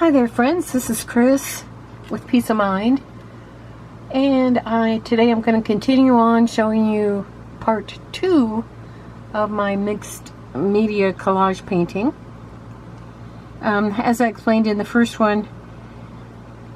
Hi there friends, this is Chris with Peace of Mind, and today I'm going to continue on showing you part 2 of my mixed media collage painting. As I explained in the first one,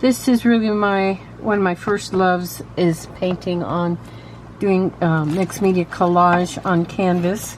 this is really one of my first loves is painting on doing mixed media collage on canvas,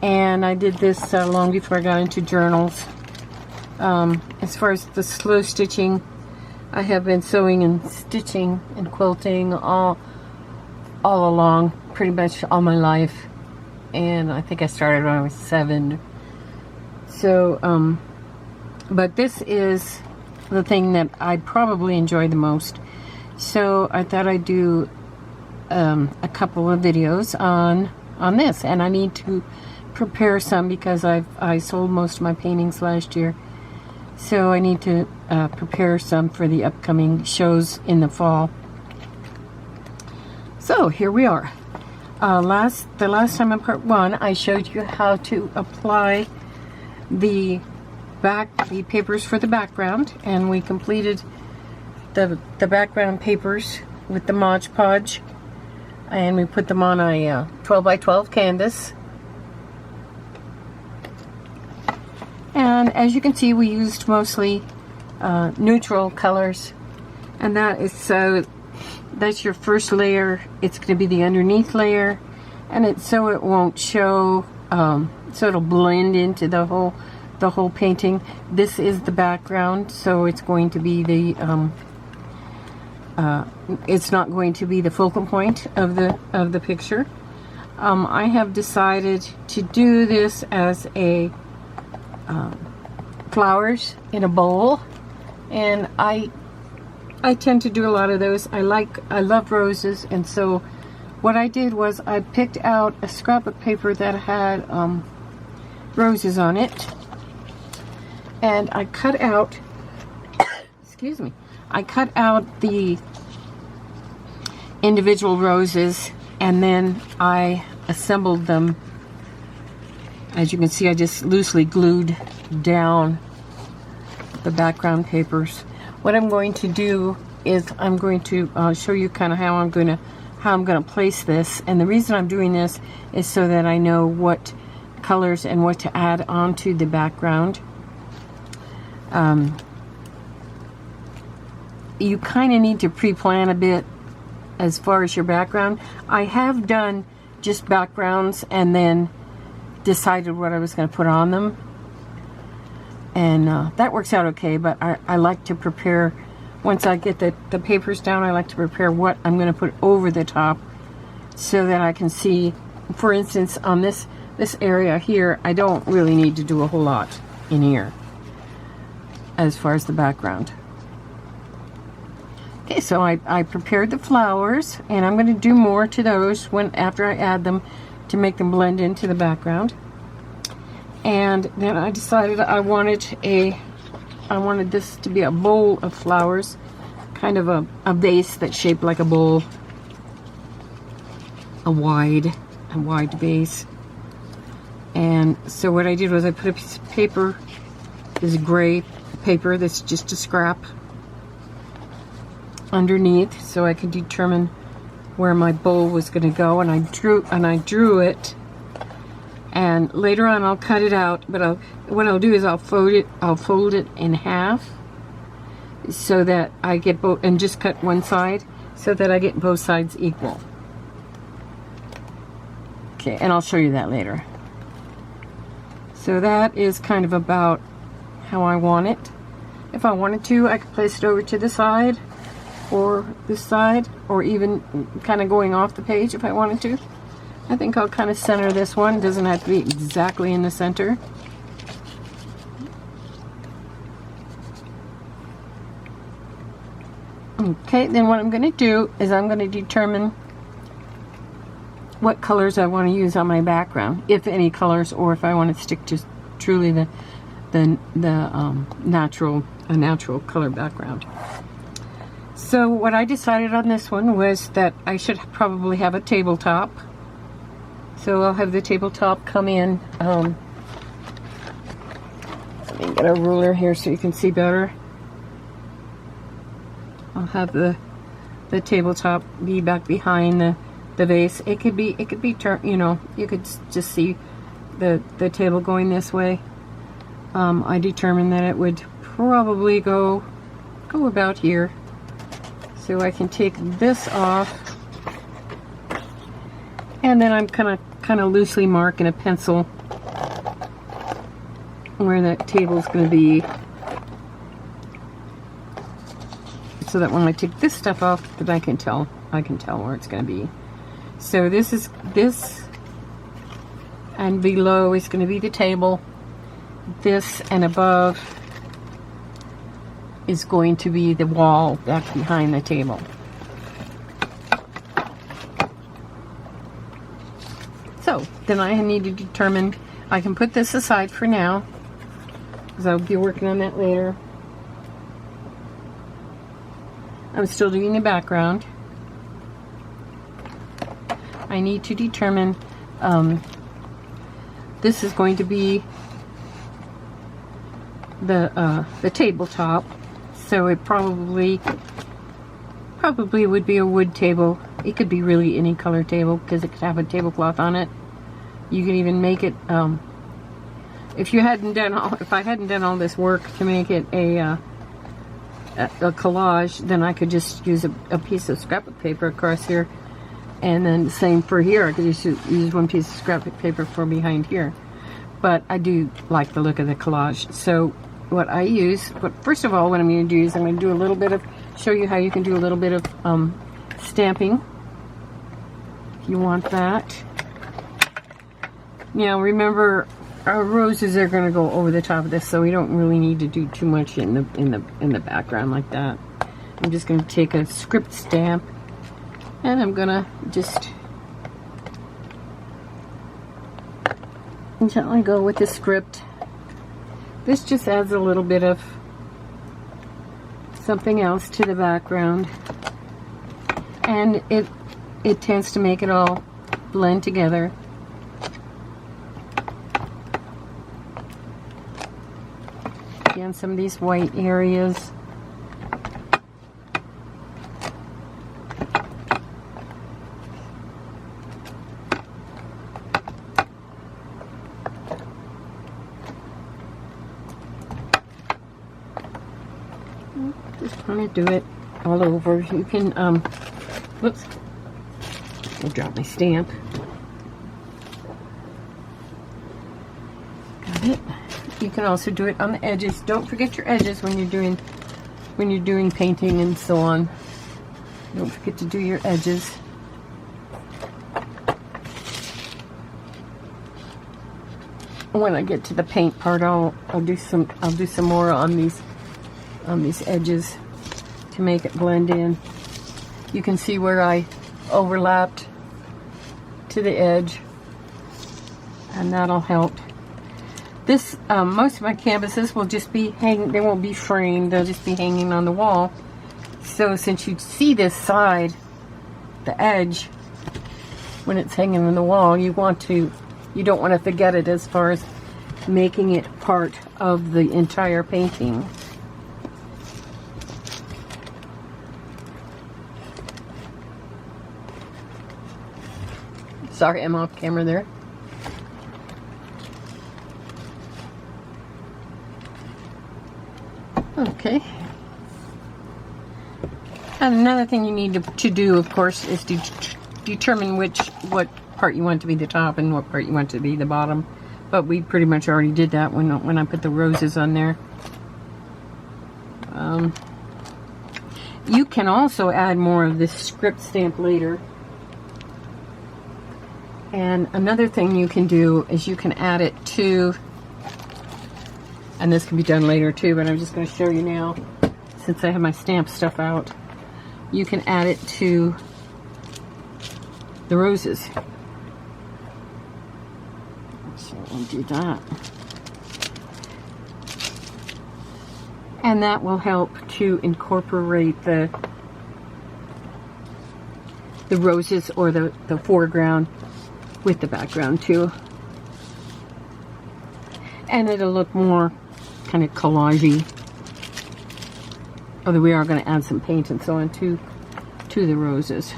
and I did this long before I got into journals. As far as the slow stitching, I have been sewing and stitching and quilting all along, pretty much all my life, and I think I started when I was 7. So, but this is the thing that I probably enjoy the most. So I thought I'd do a couple of videos on this, and I need to prepare some because I sold most of my paintings last year. So I need to prepare some for the upcoming shows in the fall. So here we are. The last time in part 1, I showed you how to apply the papers for the background, and we completed the background papers with the Mod Podge, and we put them on a 12 by 12 canvas. And as you can see, we used mostly neutral colors, and that's your first layer. It's going to be the underneath layer, and so it won't show, so it'll blend into the whole painting. This is the background, so it's going to be the it's not going to be the focal point of the picture. I have decided to do this as a flowers in a bowl, and I tend to do a lot of those. I love roses, and so what I did was I picked out a scrap of paper that had roses on it, and I cut out excuse me, I cut out the individual roses, and then I assembled them. As you can see, I just loosely glued down the background papers. What I'm going to do is I'm going to show you kind of how I'm going to place this, and the reason I'm doing this is so that I know what colors and what to add onto the background. You kind of need to pre-plan a bit as far as your background. I have done just backgrounds and then decided what I was going to put on them, and that works out okay, but I like to prepare, once I get the papers down, I like to prepare what I'm going to put over the top so that I can see. For instance, on this area here, I don't really need to do a whole lot in here as far as the background. Okay, so I prepared the flowers, and I'm going to do more to those after I add them, to make them blend into the background. And then I decided I wanted this to be a bowl of flowers, kind of a vase that's shaped like a bowl, a wide vase. And so what I did was I put a piece of paper, this gray paper that's just a scrap, underneath, so I could determine where my bowl was going to go, and I drew it, and later on I'll cut it out, but what I'll do is I'll fold it in half so that I get both, and just cut one side so that I get both sides equal. Okay, and I'll show you that later. So that is kind of about how I want it. If I wanted to, I could place it over to the side, or this side, or even kind of going off the page if I wanted to. I think I'll kind of center this one. It doesn't have to be exactly in the center. Okay, then what I'm going to do is I'm going to determine what colors I want to use on my background, if any colors, or if I want to stick to truly the natural color background. So what I decided on this one was that I should probably have a tabletop. So I'll have the tabletop come in. Let me get a ruler here so you can see better. I'll have the tabletop be back behind the vase. It could be you know, you could just see the table going this way. I determined that it would probably go about here. So I can take this off, and then I'm kind of loosely marking a pencil where that table's going to be, so that when I take this stuff off, that I can tell where it's going to be. So this, and below is going to be the table. This and above is going to be the wall back behind the table. So then I need to determine, I can put this aside for now, because I'll be working on that later. I'm still doing the background. I need to determine, this is going to be the tabletop, so it probably would be a wood table. It could be really any color table, because it could have a tablecloth on it. You could even make it, if I hadn't done all this work to make it a collage, then I could just use a piece of scrapbook paper across here, and then the same for here. I could just use one piece of scrapbook paper for behind here. But I do like the look of the collage. So what I use, first of all, what I'm going to do is I'm going to do a little bit of, show you how you can do a little bit of stamping, if you want that. Now remember, our roses are going to go over the top of this, so we don't really need to do too much in the background like that. I'm just going to take a script stamp, and I'm going to just gently go with the script. This just adds a little bit of something else to the background, and it tends to make it all blend together. Again, some of these white areas. Just kind of do it all over. You can, whoops, I'll drop my stamp. Got it. You can also do it on the edges. Don't forget your edges when you're doing painting and so on. Don't forget to do your edges. When I get to the paint part, I'll do some more on these edges to make it blend in. You can see where I overlapped to the edge, and that'll help. This, most of my canvases will just be hanging, they won't be framed, they'll just be hanging on the wall. So since you see this side, the edge, when it's hanging on the wall, you don't want to forget it as far as making it part of the entire painting. Sorry, I'm off camera there. Okay. And another thing you need to do, of course, is to determine what part you want to be the top and what part you want to be the bottom. But we pretty much already did that when I put the roses on there. You can also add more of this script stamp later. And another thing you can do is you can add it to, and this can be done later too, but I'm just going to show you now since I have my stamp stuff out. You can add it to the roses. So I'll do that. And that will help to incorporate the roses or the foreground with the background too. And it'll look more kind of collagey. although we are going to add some paint and so on to the roses.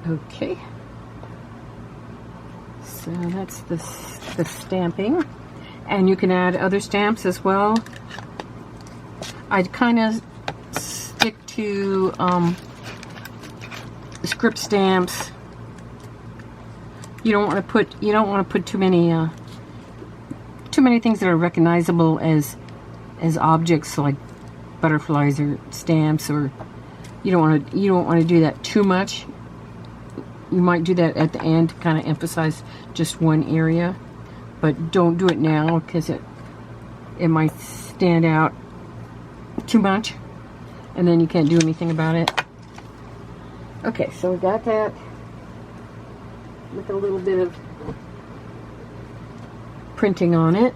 Okay, so that's the stamping, and you can add other stamps as well. I'd kind of stick to script stamps. You don't want to put too many things that are recognizable as objects, like butterflies or stamps, or you don't want to do that too much. You might do that at the end to kind of emphasize just one area, but don't do it now because it might stand out too much and then you can't do anything about it. Okay, so we got that with a little bit of printing on it.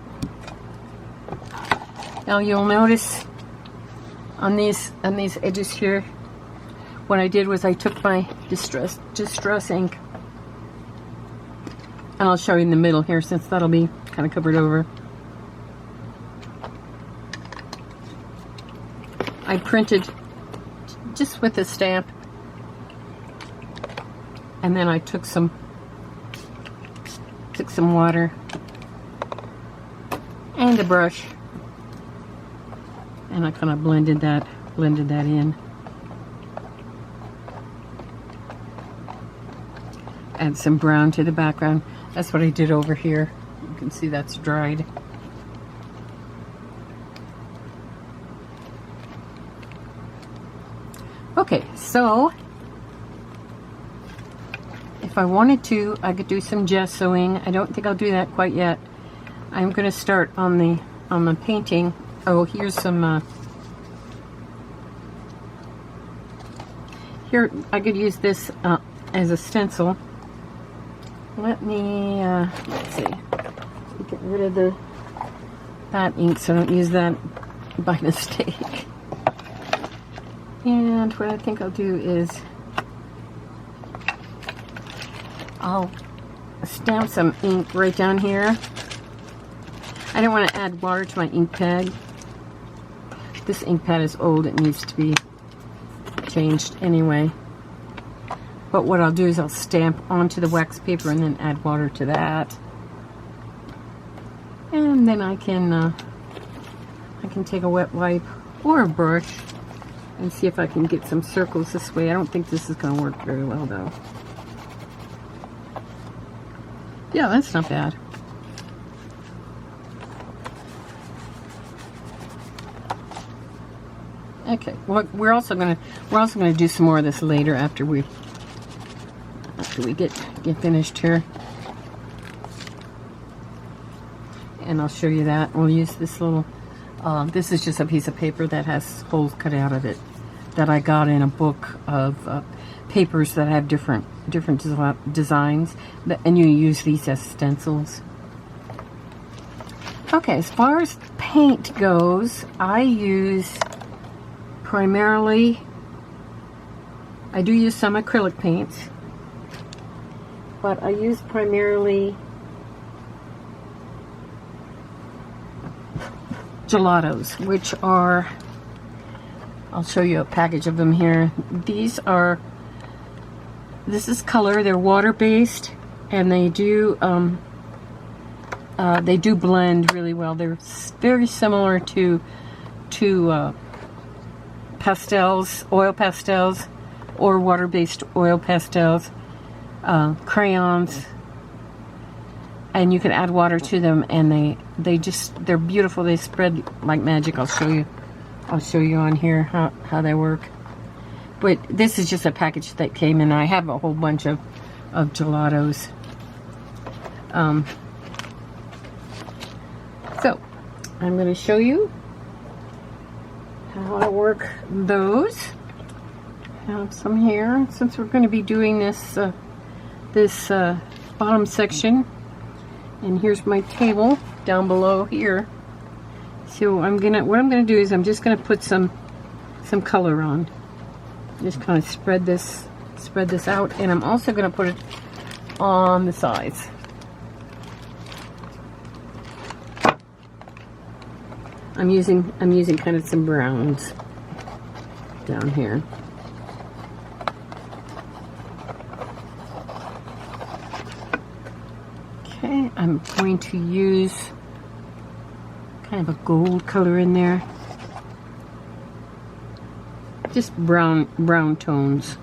Now you'll notice on these edges here, what I did was I took my distress ink, and I'll show you in the middle here since that'll be kind of covered over. I printed just with the stamp, and then I took some water and a brush, and I kind of blended that in. Add some brown to the background. That's what I did over here. You can see that's dried. Okay, so if I wanted to, I could do some gessoing. I don't think I'll do that quite yet. I'm going to start on the painting. Oh, here's some here I could use this as a stencil. Let me let's see. Get rid of that ink so I don't use that by mistake. And what I think I'll do is I'll stamp some ink right down here. I don't want to add water to my ink pad. This ink pad is old. It needs to be changed anyway. But what I'll do is I'll stamp onto the wax paper and then add water to that. And then I can take a wet wipe or a brush and see if I can get some circles this way. I don't think this is going to work very well though. Yeah, that's not bad. Okay, well, we're also gonna do some more of this later after we get finished here, and I'll show you that. We'll use this little. This is just a piece of paper that has holes cut out of it that I got in a book of papers that have different designs, and you use these as stencils. Okay, as far as paint goes, I use primarily. I do use some acrylic paints, but I use primarily gelatos, which are, I'll show you a package of them here. This is color. They're water-based, and they do blend really well. They're very similar to pastels, oil pastels, or water-based oil pastels, crayons, and you can add water to them, and they're beautiful. They spread like magic. I'll show you on here how they work. But this is just a package that came in. I have a whole bunch of gelatos. So I'm going to show you how I work those. I have some here since we're going to be doing this bottom section, and here's my table down below here. So what I'm gonna do is I'm just gonna put some color on. Just kind of spread this out, and I'm also gonna put on the sides. I'm using kind of some browns down here. Okay, I'm going to use kind of a gold color in there. Just brown tones.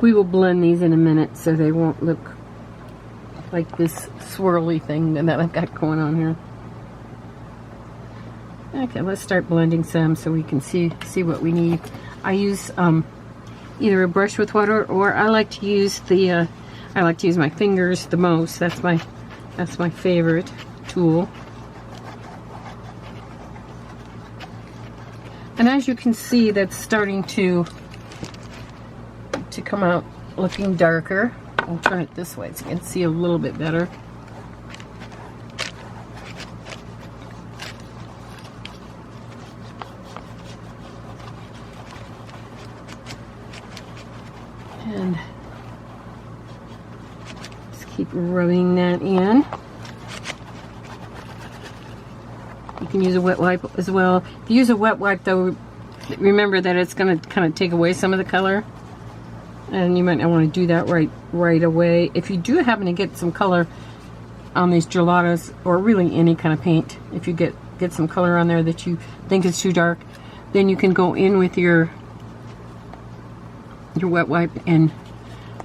We will blend these in a minute so they won't look like this swirly thing that I've got going on here. Okay, let's start blending some so we can see what we need. I use either a brush with water, or I like to use my fingers the most. That's my favorite tool. And as you can see, that's starting to come out looking darker. I'll turn it this way so you can see a little bit better. And just keep rubbing that in. You can use a wet wipe as well. If you use a wet wipe, though, remember that it's going to kind of take away some of the color, and you might not want to do that right away. If you do happen to get some color on these gelatos, or really any kind of paint, if you get some color on there that you think is too dark, then you can go in with your wet wipe and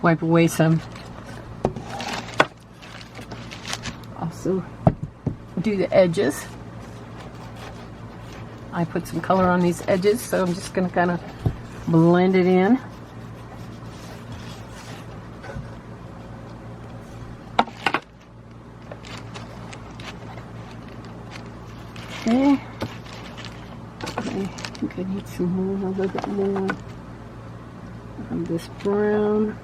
wipe away some. Also do the edges. I put some color on these edges, so I'm just going to kind of blend it in. Okay. I think I need some more, a little bit more of this brown.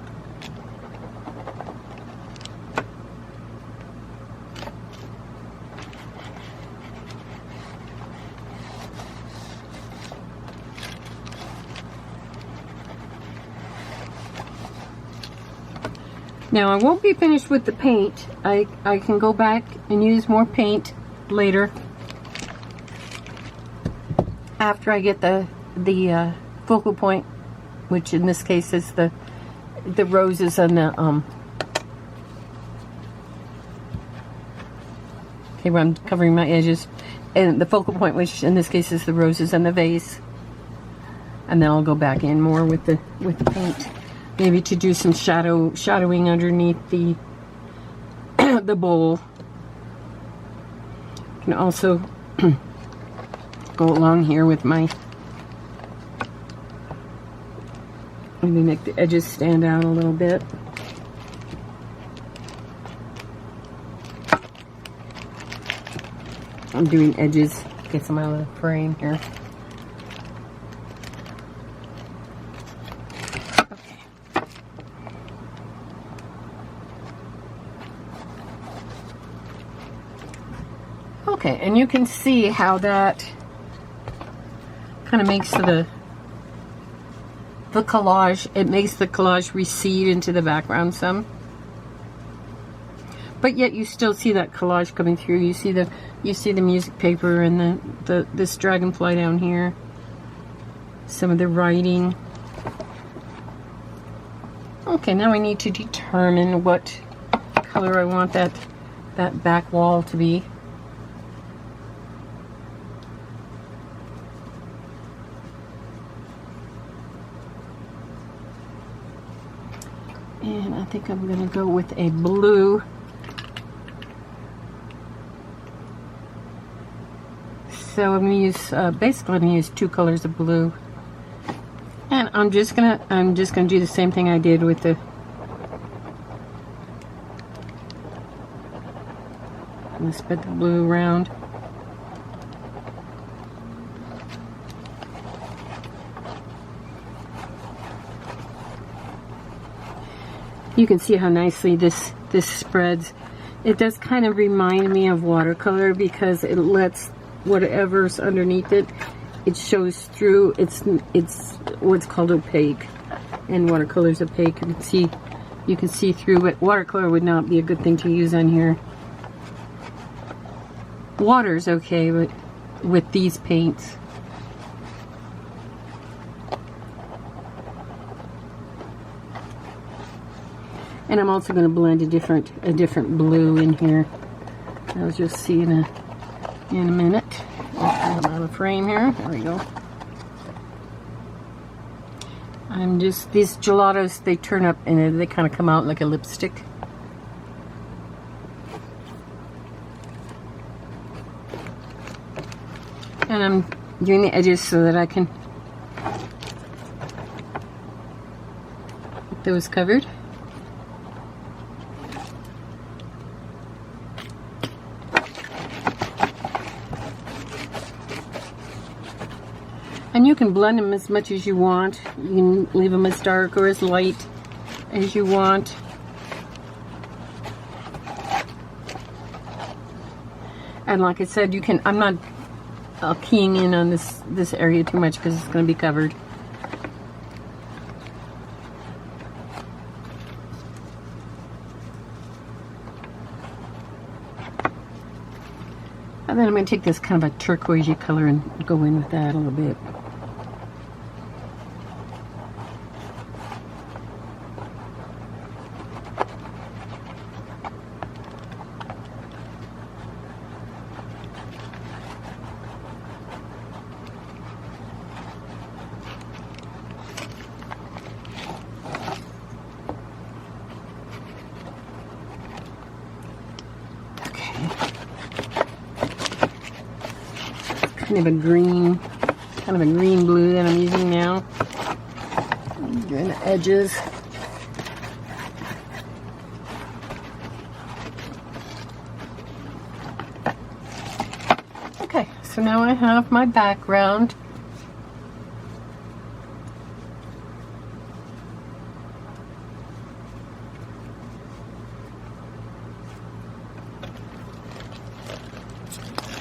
Now, I won't be finished with the paint. I can go back and use more paint later after I get the focal point, which in this case is the roses and the okay, where I'm covering my edges, and the focal point, which in this case is the roses and the vase. And then I'll go back in more with the paint. Maybe to do some shadowing underneath the the bowl. You can also go along here with my, maybe make the edges stand out a little bit. I'm doing edges, get some out of the frame here. Okay, and you can see how that kind of makes the collage, it makes the collage recede into the background some. But yet you still see that collage coming through. You see the music paper and this dragonfly down here. Some of the writing. Okay, now I need to determine what color I want that back wall to be. And I think I'm going to go with a blue. So I'm going to use, basically I'm going to use two colors of blue. And I'm just going to do the same thing I did with the, I'm going to spread the blue around. You can see how nicely this spreads. It does kind of remind me of watercolor because it lets whatever's underneath it, it shows through. It's what's called opaque, and watercolor's opaque. You can see you can see through it. Watercolor would not be a good thing to use on here. Water's okay, but with these paints. And I'm also going to blend a different blue in here. As you'll see in a minute. I'm out of frame here. There we go. These gelatos, they turn up and they kind of come out like a lipstick. And I'm doing the edges so that I can get those covered. And you can blend them as much as you want. You can leave them as dark or as light as you want. And like I said, you can, I'm not keying in on this area too much because it's going to be covered. And then I'm going to take this kind of a turquoisey color and go in with that a little bit. Kind of a green blue that I'm using now. I'm doing the edges. Okay, so now I have my background.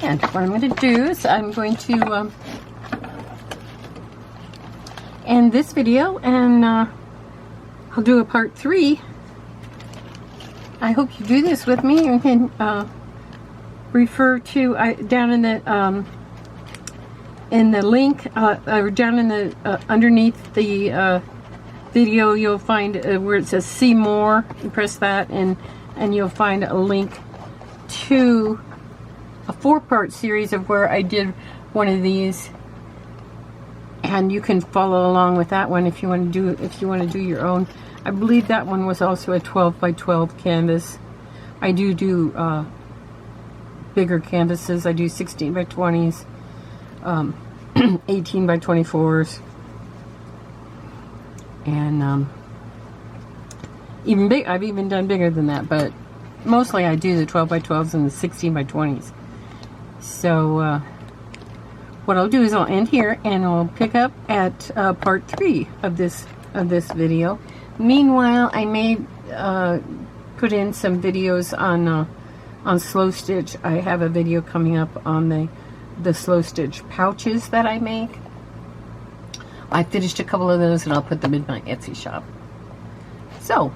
And what I'm going to do is I'm going to end this video, and I'll do a part 3. I hope you do this with me. You can refer to down in the link or down in the underneath the video. You'll find where it says "See More." You press that, and you'll find a link to a 4-part series of where I did one of these, and you can follow along with that one if you want to do your own. I believe that one was also a 12 by 12 canvas. I do bigger canvases. I do 16 by 20s, 18 by 24s, and even big. I've even done bigger than that, but mostly I do the 12 by 12s and the 16 by 20s. So what I'll do is I'll end here, and I'll pick up at part 3 of this video. Meanwhile, I may put in some videos on slow stitch. I have a video coming up on the slow stitch pouches that I make. I finished a couple of those, and I'll put them in my Etsy shop. So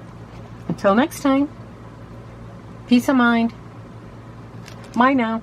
until next time, peace of mind. Bye now.